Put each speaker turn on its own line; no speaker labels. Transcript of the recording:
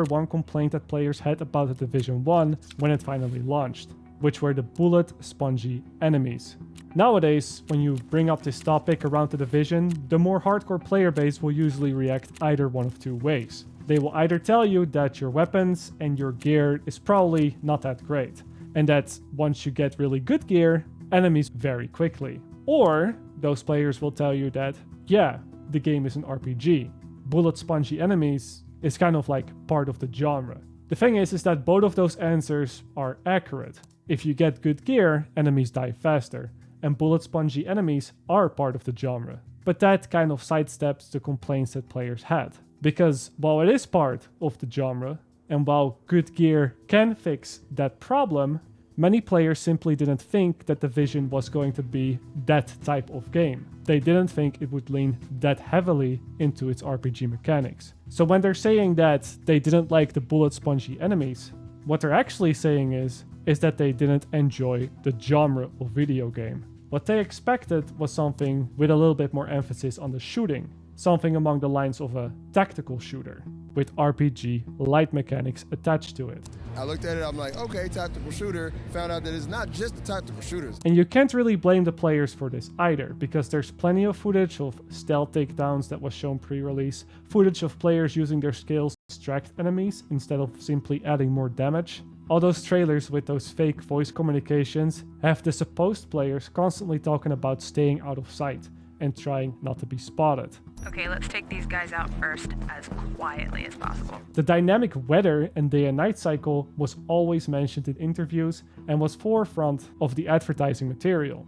one complaint that players had about the Division 1 when it finally launched, which were the bullet spongy enemies. Nowadays, when you bring up this topic around the Division, the more hardcore player base will usually react either one of two ways. They will either tell you that your weapons and your gear is probably not that great, and that once you get really good gear, enemies very quickly. Or those players will tell you that, yeah, the game is an RPG. Bullet spongy enemies is kind of like part of the genre. The thing is that both of those answers are accurate. If you get good gear, enemies die faster, and bullet spongy enemies are part of the genre. But that kind of sidesteps the complaints that players had. Because while it is part of the genre, and while good gear can fix that problem, many players simply didn't think that Division was going to be that type of game. They didn't think it would lean that heavily into its RPG mechanics. So when they're saying that they didn't like the bullet spongy enemies, what they're actually saying is that they didn't enjoy the genre of video game. What they expected was something with a little bit more emphasis on the shooting, something along the lines of a tactical shooter, with RPG light mechanics attached to it.
I looked at it, I'm like, okay, tactical shooter. Found out that it's not just the tactical shooters.
And you can't really blame the players for this either, because there's plenty of footage of stealth takedowns that was shown pre-release, footage of players using their skills to distract enemies instead of simply adding more damage. All those trailers with those fake voice communications have the supposed players constantly talking about staying out of sight and trying not to be spotted.
Okay, let's take these guys out first as quietly as possible.
The dynamic weather and day and night cycle was always mentioned in interviews and was forefront of the advertising material.